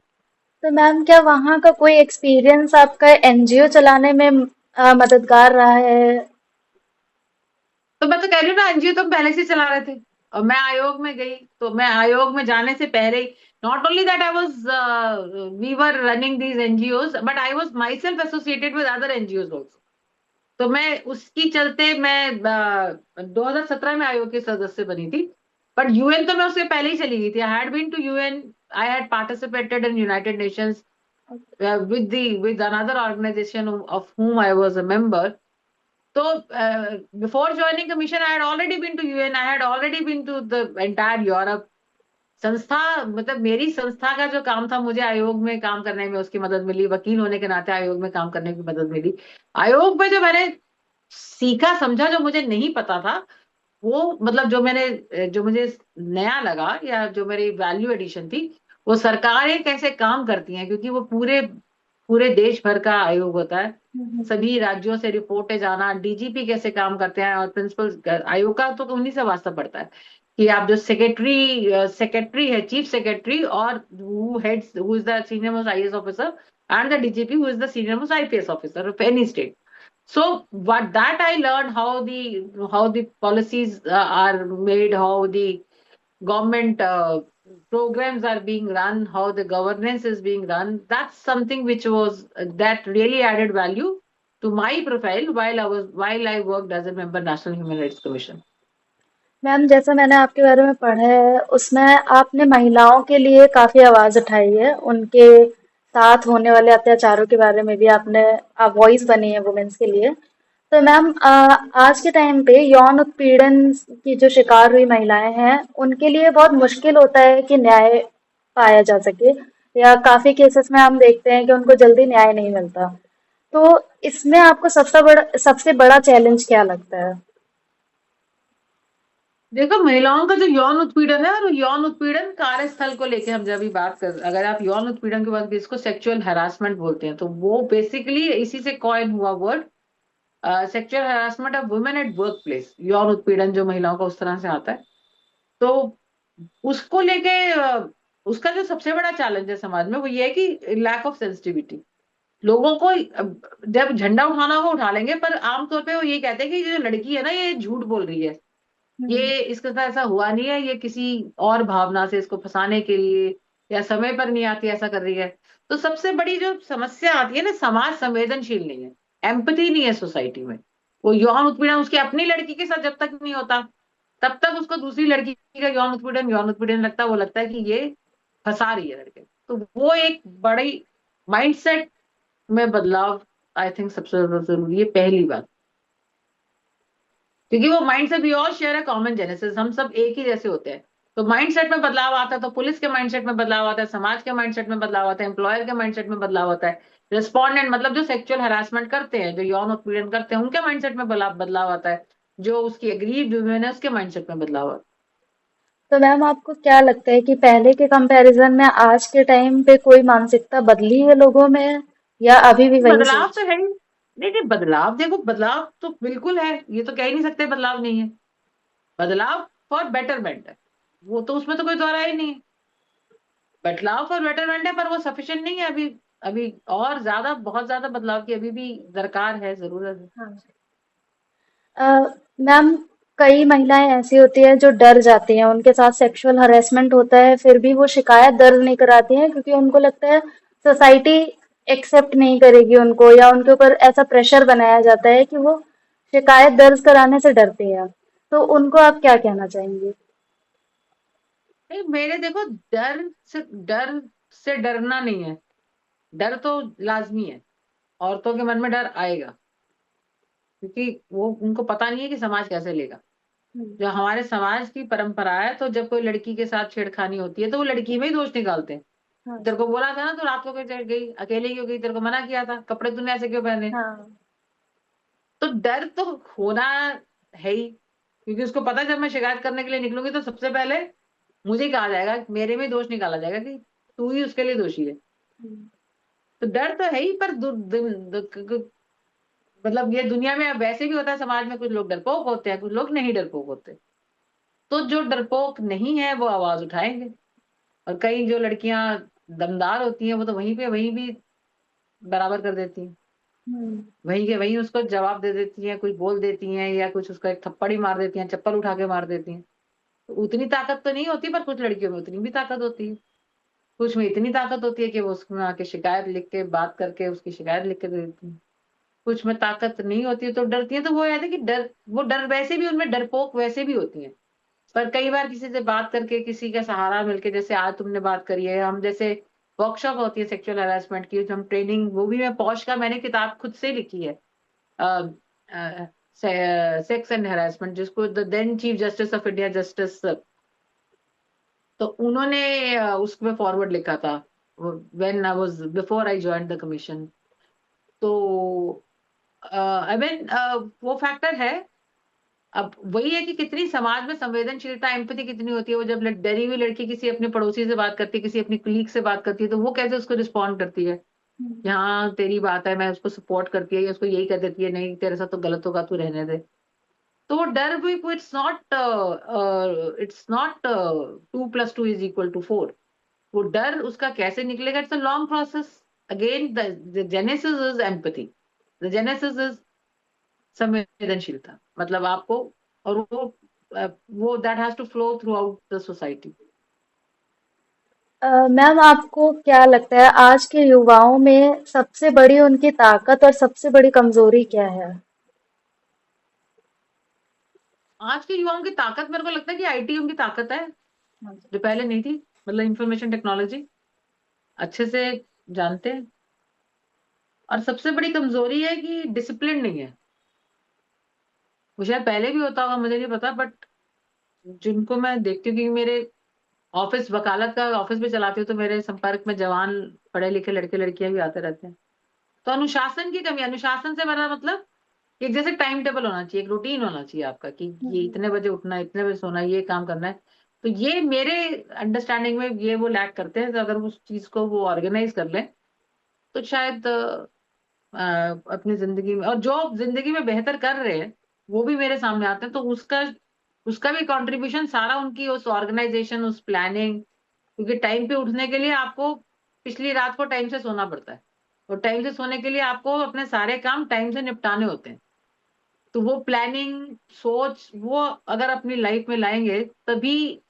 S1: तो मैम क्या वहाँ का कोई एक्सपीरियंस आपका एनजीओ चलाने में मददगार रहा है?
S2: तो मैं तो कह रही हूँ ना, एनजीओ तो हम पहले से चला रहे थे। और मैं आयोग में गई तो मैं आयोग में जाने से पहले ही, not only that I was, we were running these NGOs, but I was myself associated with other NGOs also. तो मैं उसकी चलते मैं 2017 में आयोग की सदस्य बनी थी। बट यूएन तो मैं उसके पहले ही चली गई थी। I had been to UN, I had participated in United Nations with another organization of whom I was a member. So before joining commission, I had already been to UN. I had already been to the entire Europe. संस्था, मतलब मेरी संस्था का जो काम था, मुझे आयोग में काम करने में उसकी मदद मिली, वकील होने के नाते आयोग में काम करने की मदद मिली। आयोग में जो मैंने सीखा समझा, जो मुझे नहीं पता था, वो मतलब जो मैंने, जो मुझे नया लगा या जो मेरी वैल्यू एडिशन थी, वो सरकारें कैसे काम करती हैं, क्योंकि वो पूरे पूरे देश भर का आयोग होता है। सभी राज्यों से रिपोर्टें जाना, डीजीपी कैसे काम करते हैं, और प्रिंसिपल आयोग का तो उन्हीं से वास्ता पड़ता है कि आप जो सेक्रेटरी है, चीफ सेक्रेटरी, और who is the senior most IAS officer, and the DGP who is the senior most IPS officer of any state. So what that I learned, how the policies are made, how the government programs are being run, how the governance is being run. That's something which was that really added value to my profile while I worked as a member National Human Rights Commission.
S1: Ma'am जैसा मैंने आपके बारे में पढ़ा है उसमें आपने महिलाओं के लिए काफी आवाज उठाई है, उनके साथ होने वाले अत्याचारों के बारे में भी आपने आप वॉइस बनी है वुमेन्स के लिए। तो मैम आज के टाइम पे यौन उत्पीड़न की जो शिकार हुई महिलाएं हैं उनके लिए बहुत मुश्किल होता है कि न्याय पाया जा सके, या काफी केसेस में हम देखते हैं कि उनको जल्दी न्याय नहीं मिलता। तो इसमें आपको सबसे बड़ा चैलेंज क्या लगता है?
S2: देखो, महिलाओं का जो यौन उत्पीड़न है, और यौन उत्पीड़न कार्यस्थल को लेके हम जब भी बात कर, अगर आप यौन उत्पीड़न के बाद इसको सेक्सुअल हैरासमेंट बोलते हैं, तो वो बेसिकली इसी से कॉइन हुआ word, sexual harassment of women at work place. यौन उत्पीड़न जो महिलाओं का उस तरह से आता है, तो उसको लेके उसका जो सबसे बड़ा चैलेंज है समाज में, वो ये है कि लैक ऑफ सेंसिटिविटी। लोगों को जब झंडा उठाना हो उठा लेंगे, पर आमतौर पे वो ये कहते हैं कि जो लड़की है ना ये झूठ बोल रही है,
S1: हम्म।
S2: ये इसके साथ ऐसा हुआ नहीं है, ये किसी और भावना से इसको फंसाने के लिए या समय पर नहीं आती ऐसा कर रही है। तो सबसे बड़ी जो समस्या आती है ना, समाज संवेदनशील नहीं है, एम्पैथी नहीं है सोसाइटी में। वो यौन उत्पीड़न उसकी अपनी लड़की के साथ जब तक नहीं होता, तब तक उसको दूसरी लड़की का यौन उत्पीड़न लगता है, वो लगता है कि ये फंसा रही है लड़के। तो वो एक बड़ी माइंडसेट में बदलाव आई थिंक सबसे ज्यादा जरूरी है, पहली बात। क्योंकि वो माइंड से भी और शेयर है कॉमन जेनेसिस, हम सब एक ही जैसे होते हैं। तो माइंडसेट में बदलाव आता है, तो पुलिस के माइंडसेट में बदलाव आता है, समाज के माइंडसेट में बदलाव आता है, एम्प्लॉयर के माइंडसेट में बदलाव आता है, रिस्पोंडेंट मतलब जो सेक्सुअल हरासमेंट करते हैं, जो यौन उत्पीड़न करते हैं, उनके माइंडसेट में बदलाव आता है, जो उसकी एग्रीड वुमेन है उसके माइंडसेट में बदलाव आता
S1: तो मैम आपको क्या लगता है कि पहले के कंपैरिजन में आज के टाइम पे कोई मानसिकता बदली है लोगों में, या अभी भी
S2: है।
S1: वही
S2: बदलाव
S1: सोच?
S2: तो है ही। नहीं नहीं, बदलाव देखो, बदलाव तो बिल्कुल है, ये तो कह ही नहीं सकते बदलाव नहीं है। बदलाव फॉर बेटरमेंट है, वो तो उसमें तो कोई दोहराई ही नहीं है। बदलाव फॉर बेटरमेंट है, पर वो सफिशिएंट नहीं है अभी। अभी और ज्यादा, बहुत ज्यादा बदलाव की अभी भी दरकार है, जरूरत है।
S1: हाँ। अ, मैम, कई महिलाएं ऐसी होती हैं जो डर जाती हैं, उनके साथ सेक्सुअल हरेसमेंट होता है, फिर भी वो शिकायत दर्ज नहीं कराती हैं क्योंकि उनको लगता है सोसाइटी एक्सेप्ट नहीं करेगी उनको, या उनके ऊपर ऐसा प्रेशर बनाया जाता है कि वो शिकायत दर्ज कराने से डरती हैं। तो उनको आप क्या कहना चाहेंगे?
S2: नहीं, मेरे देखो, डर से डरना नहीं है, डर तो लाजमी है। औरतों के मन में डर आएगा, क्योंकि वो उनको पता नहीं है कि समाज कैसे लेगा।
S1: हम्म।
S2: जो हमारे समाज की परंपरा है, तो जब कोई लड़की के साथ छेड़खानी होती है तो वो लड़की में ही दोष निकालते हैं।
S1: हाँ
S2: तेरे
S1: जी।
S2: को बोला था ना, तू रात को क्यों चढ़ गई, अकेले क्यों गई, तेरे को मना किया था, कपड़े तूने ऐसे क्यों पहने।
S1: हाँ।
S2: तो डर तो होना है ही, क्योंकि उसको पता है जब मैं शिकायत करने के लिए निकलूंगी तो सबसे पहले मुझे ही कहा जाएगा, मेरे में दोष निकाला जाएगा कि तू ही उसके लिए दोषी है।
S1: हम्म।
S2: तो डर तो है ही, पर मतलब ये दुनिया में अब वैसे भी होता है, समाज में कुछ लोग डरपोक होते हैं, कुछ लोग नहीं डरपोक होते। तो जो डरपोक नहीं है वो आवाज उठाएंगे, और कई जो लड़कियां दमदार होती हैं वो तो वहीं पे वहीं भी बराबर कर देती हैं,
S1: हम्म।
S2: वहीं के वहीं उसको जवाब दे देती हैं, कुछ बोल देती हैं, या कुछ उसका एक थप्पड़ ही मार देती हैं, चप्पल उठा के मार देती हैं। तो उतनी ताकत तो नहीं होती, पर कुछ लड़कियों में उतनी भी ताकत होती है। कुछ में इतनी ताकत होती है कि वो उसमें आके शिकायत लिख के, बात करके उसकी शिकायत लिख के दे देती है। कुछ में ताकत नहीं होती है तो डरती है। तो वो है कि डर, वो डर वैसे भी उनमें डरपोक वैसे भी होती है। पर कई बार किसी से बात करके, किसी का सहारा मिलके, जैसे आज तुमने बात करी है, हम जैसे वर्कशॉप होती है सेक्सुअल हरासमेंट की, जो हम ट्रेनिंग, वो भी मैं पौष का मैंने किताब खुद से लिखी है, सेक्स एंड हरासमेंट, जिसको the then chief justice of India justice, तो उन्होंने उसमें फॉरवर्ड लिखा था when I was before I joined the commission. तो आई मीन वो फैक्टर है। अब वही है कि कितनी समाज में संवेदनशीलता, एम्पैथी कितनी होती है। वो जब डरी हुई लड़की किसी अपने पड़ोसी से बात करती है, किसी अपनी कुलीग से बात करती है, तो वो कैसे उसको रिस्पॉन्ड करती है
S1: हम्म।
S2: कि हाँ तेरी बात है, मैं उसको सपोर्ट करती है, या उसको यही कह देती है नहीं तेरे साथ तो गलत होगा, तू रहने दे। तो वो डर भी, इट्स नॉट 2 + 2 = 4। वो डर उसका कैसे निकलेगा, it's a long process. Again the genesis is empathy, the genesis is संवेदनशीलता, मतलब आपको, और वो that has to flow throughout the society.
S1: Ma'am, आपको क्या लगता है आज के युवाओं में सबसे बड़ी उनकी ताकत और सबसे बड़ी कमजोरी क्या है?
S2: आज के युवाओं की ताकत, मेरे को लगता है कि आईटी उनकी ताकत है,
S1: हाँ जी।
S2: जो पहले नहीं थी। मतलब इंफॉर्मेशन टेक्नोलॉजी अच्छे से जानते हैं। और सबसे बड़ी कमजोरी है कि डिसिप्लिन नहीं है। वो शायद पहले भी होता होगा, मुझे नहीं पता, बट जिनको मैं देखती हूँ, क्योंकि मेरे ऑफिस, वकालत का ऑफिस भी चलाती हूँ, तो मेरे संपर्क में जवान पढ़े लिखे लड़के लड़कियां भी आते रहते हैं। तो अनुशासन की कमी, अनुशासन से मेरा मतलब एक जैसे टाइम टेबल होना चाहिए, एक रूटीन होना चाहिए आपका, कि ये
S1: हम्म।
S2: इतने बजे उठना है, इतने बजे सोना है, ये काम करना है। तो ये मेरे अंडरस्टैंडिंग में ये वो लैक करते हैं। तो अगर उस चीज को वो ऑर्गेनाइज कर लें तो शायद अपनी जिंदगी में, और जो जिंदगी में बेहतर कर रहे हैं वो भी मेरे सामने आते हैं, तो उसका उसका भी कंट्रीब्यूशन सारा उनकी उस ऑर्गेनाइजेशन, उस प्लानिंग। क्योंकि टाइम पे उठने के लिए आपको पिछली रात को टाइम से सोना पड़ता है। और टाइम से सोने के लिए आपको अपने सारे काम टाइम से निपटाने होते हैं। तो वो प्लानिंग, सोच, वो अगर अपनी लाइफ में लाएंगे तभी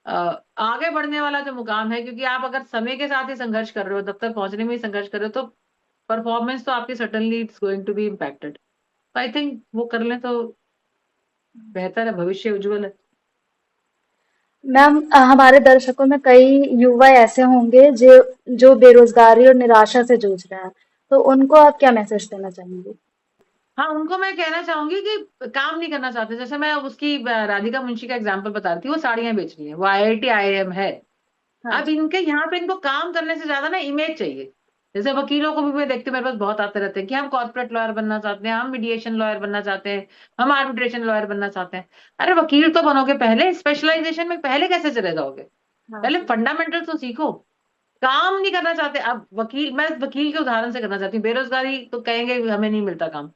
S2: अ, आगे बढ़ने वाला जो मुकाम है, क्योंकि आप अगर समय के साथ ही संघर्ष कर रहे हो, तब तक पहुंचने में ही संघर्ष कर रहे हो, तो परफॉर्मेंस तो आपकी certainly it's going to be impacted. I think वो कर लें तो बेहतर है, भविष्य उज्जवल है।
S1: मैम, हमारे दर्शकों में कई युवा ऐसे होंगे जो बेरोजगारी और निराशा से जूझ रहे हैं, तो उनको आप क्या मैसेज देना चाहेंगे?
S2: हाँ, उनको मैं कहना चाहूंगी कि काम नहीं करना चाहते। जैसे मैं उसकी राधिका मुंशी का एग्जाम्पल बता रही थी, वो साड़ियां बेच रही है, वो IIT IIM है।
S1: हाँ
S2: अब
S1: जी।
S2: इनके यहाँ पे इनको काम करने से ज्यादा ना इमेज चाहिए। जैसे वकीलों को भी मैं देखती हूँ, मेरे पास बहुत आते रहते हैं कि हम कॉर्पोरेट लॉयर बनना चाहते हैं, हम मीडिएशन लॉयर बनना चाहते हैं, हम आर्बिट्रेशन लॉयर बनना चाहते हैं। अरे वकील तो बनोगे, पहले स्पेशलाइजेशन में पहले कैसे चले जाओगे?
S1: हाँ
S2: पहले
S1: जी।
S2: फंडामेंटल तो सीखो। काम नहीं करना चाहते। अब वकील, मैं वकील के उदाहरण से करना चाहती हूँ। बेरोजगारी तो कहेंगे हमें नहीं मिलता काम।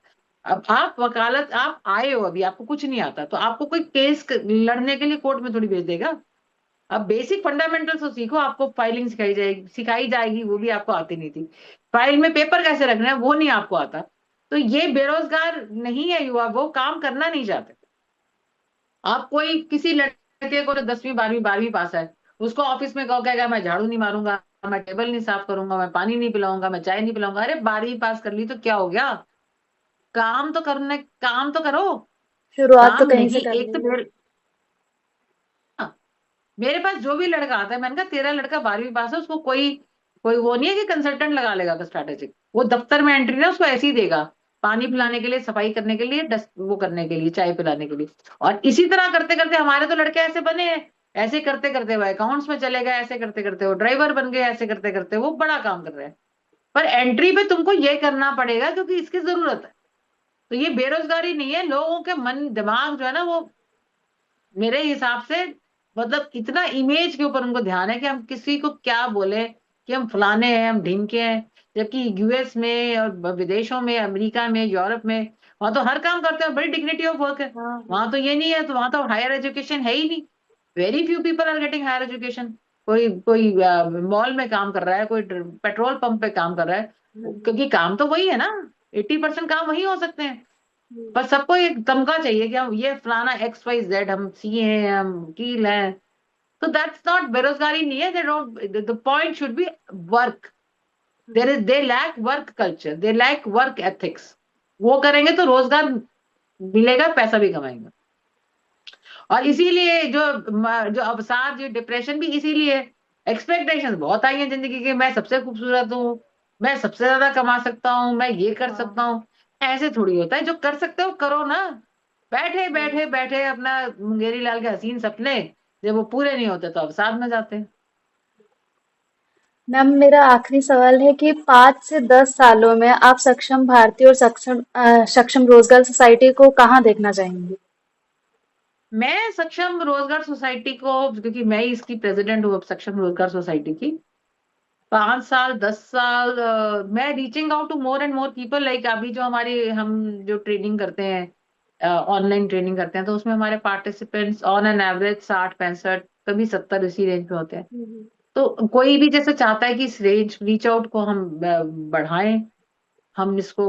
S2: अब आप वकालत, आप आए हो, अभी आपको कुछ नहीं आता, तो आपको कोई केस लड़ने के लिए कोर्ट में थोड़ी भेज देगा। अब बेसिक फंडामेंटल्स तो सीखो। आपको फाइलिंग सिखाई जाएगी, वो भी आपको आती नहीं थी। फाइल में पेपर कैसे रखना है वो नहीं आपको आता। तो ये बेरोजगार नहीं है युवा, वो काम करना नहीं चाहते। आप कोई किसी लड़के को जो 10वीं 12वीं पास है, उसको ऑफिस में कहो, कहेगा मैं झाड़ू नहीं मारूंगा, मैं टेबल नहीं साफ करूंगा, मैं पानी नहीं पिलाऊंगा, मैं चाय नहीं पिलाऊंगा। अरे 12वीं पास कर ली तो क्या हो गया? काम तो करने, काम तो करो।
S1: शुरुआत तो
S2: काम
S1: कहीं से
S2: नहीं, एक
S1: करनी
S2: तो
S1: है।
S2: मेरे पास जो भी लड़का आता है, मैंने कहा तेरा लड़का 12वीं पास है, उसको कोई कोई वो नहीं है कि कंसल्टेंट लगा लेगा स्ट्रैटेजिक। वो दफ्तर में एंट्री ना उसको ऐसे ही देगा, पानी
S1: हम्म।
S2: पिलाने के लिए, सफाई करने के लिए, डस्ट वो करने के लिए, चाय पिलाने के लिए। और इसी तरह करते करते हमारे तो लड़के ऐसे बने हैं। ऐसे करते करते वो अकाउंट्स में चले गए, ऐसे करते करते वो ड्राइवर बन गए, ऐसे करते करते वो बड़ा काम कर रहे हैं। पर एंट्री पे तुमको ये करना पड़ेगा क्योंकि इसकी जरूरत है। तो ये बेरोजगारी नहीं है, लोगों के मन दिमाग जो है ना वो, मेरे हिसाब से, मतलब इतना इमेज के ऊपर उनको ध्यान है कि हम किसी को क्या बोले कि हम फलाने हैं, हम ढिमके हैं। जबकि US में और विदेशों में, अमेरिका में, यूरोप में, वहां तो हर काम करते हैं, बड़ी डिग्निटी ऑफ वर्क है।
S1: हाँ हाँ।
S2: वहां तो ये नहीं है, तो वहां तो हायर एजुकेशन है ही नहीं। Very few people are getting higher education. कोई कोई मॉल में काम कर रहा है, कोई पेट्रोल पंप पे काम कर रहा है,
S1: हम्म।
S2: क्योंकि काम तो वही है ना। 80% काम वही हो सकते हैं।
S1: हम्म।
S2: पर सबको एक तमगा चाहिए कि हम ये फलाना XYZ, हम CA हैं, हम वकील हैं। तो दैट्स नॉट बेरोजगारी नहीं है। They don't, the point should be work. They lack work culture, they lack work ethics. वो करेंगे तो रोजगार मिलेगा, पैसा भी कमाएंगे। और इसीलिए जो अवसाद, जो डिप्रेशन भी इसीलिए। एक्सपेक्टेशंस बहुत आई हैं जिंदगी के, मैं सबसे खूबसूरत हूँ, मैं सबसे ज्यादा कमा सकता हूँ, मैं ये कर
S1: हाँ
S2: सकता हूँ। ऐसे थोड़ी होता है, जो कर सकते हो करो ना। बैठे
S1: हाँ।
S2: बैठे बैठे अपना मुंगेरी लाल के हसीन सपने, जब वो पूरे नहीं होते तो अवसाद में जाते हैं।
S1: मैम, मेरा आखिरी सवाल है कि 5 से 10 सालों में आप सक्षम भारतीय और सक्षम रोजगार सोसाइटी को कहाँ देखना चाहेंगे?
S2: मैं सक्षम रोजगार सोसाइटी को, क्योंकि मैं ही इसकी प्रेसिडेंट हूँ अब, सक्षम रोजगार सोसाइटी की, 5 साल 10 साल मैं reaching out to more and more people. Like अभी जो हमारी, हम जो ट्रेनिंग करते हैं, ऑनलाइन ट्रेनिंग करते हैं, तो उसमें हमारे पार्टिसिपेंट्स ऑन एन एवरेज 60 65, कभी 70, इसी रेंज में होते हैं।
S1: हम्म।
S2: तो कोई भी जैसे चाहता है कि इस रेंज रीच आउट को हम बढ़ाएं। हम इसको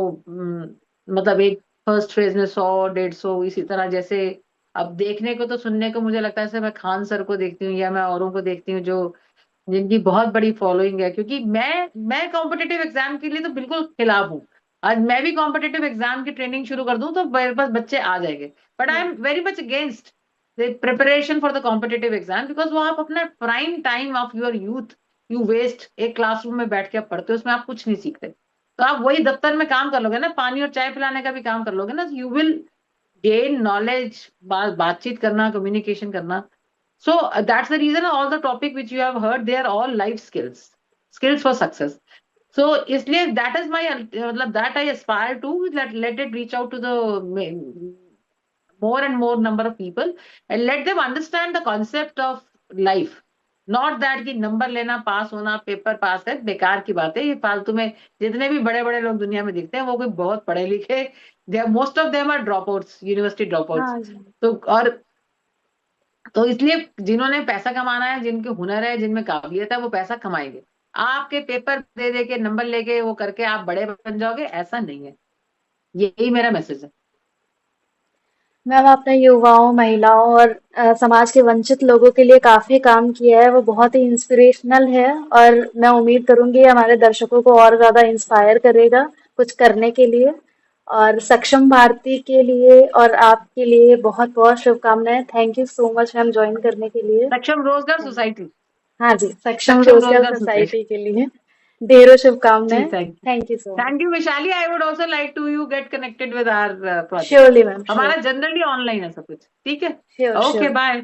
S2: मतलब एक फर्स्ट फेज में 100 150, इसी तरह जैसे अब देखने को तो, सुनने को मुझे लगता है, जैसे मैं खान सर को देखती हूँ या मैं औरों को देखती हूँ जो, जिनकी बहुत बड़ी फॉलोइंग है। क्योंकि मैं कॉम्पिटिटिव एग्जाम के लिए तो बिल्कुल खिलाफ हूँ। आज मैं भी कॉम्पिटिटिव एग्जाम की ट्रेनिंग शुरू कर दूं तो मेरे पास बच्चे आ जाएंगे। बट आई
S1: हाँ।
S2: Am very much against the preparation for the competitive exam, because वो आप अपना prime time of your youth you waste. एक क्लासरूम में बैठ के आप पढ़ते हो, उसमें आप कुछ नहीं सीखते। तो आप वही दफ्तर में काम कर लोगे ना, पानी और चाय पिलाने का भी काम कर लोगे ना, यू विल गेन नॉलेज, बातचीत करना, कम्युनिकेशन करना। So that's the reason all the topic which you have heard, they are all life skills, skills for success. So इसलिए that is my मतलब that I aspire to, let it reach out to the more and more number of people, and let them understand the concept of life. Not that कि number लेना, पास होना, paper pass है, बेकार की बात है ये फालतू में। जितने भी बड़े बड़े लोग दुनिया में दिखते हैं वो कोई बहुत पढ़े लिखे, they most of them are drop outs, university drop outs.
S1: हाँ जी।
S2: तो और तो इसलिए जिन्होंने पैसा कमाना है, जिनके हुनर है, जिनमें काबिलियत है, वो पैसा कमाएंगे। आपके पेपर दे दे के नंबर लेके वो करके आप बड़े बन जाओगे, ऐसा नहीं है। यही मेरा मैसेज है।
S1: मैम आपने युवाओं, महिलाओं और समाज के वंचित लोगों के लिए काफ़ी काम किया है, वो बहुत ही इंस्पिरेशनल है और मैं उम्मीद करूंगी हमारे दर्शकों को और ज़्यादा इंस्पायर करेगा कुछ करने के लिए। और सक्षम भारती के लिए और आपके लिए बहुत बहुत शुभकामनाएं। Thank you so much ma'am join करने के लिए।
S2: सक्षम रोजगार सोसाइटी।
S1: हाँ जी, सक्षम
S2: सक्षम
S1: रोजगार
S2: रोजगार सोसाइटी।
S1: सोसाइटी के लिए ढेरों
S2: जी
S1: शुभकामनाएं।
S2: Thank you.
S1: Thank you so much.
S2: Thank you Vishali. I would also like to you get connected with our project.
S1: Surely ma'am, sure.
S2: हमारा जनरली ऑनलाइन है सब कुछ, ठीक है।
S1: Sure
S2: okay
S1: sure.
S2: बाय।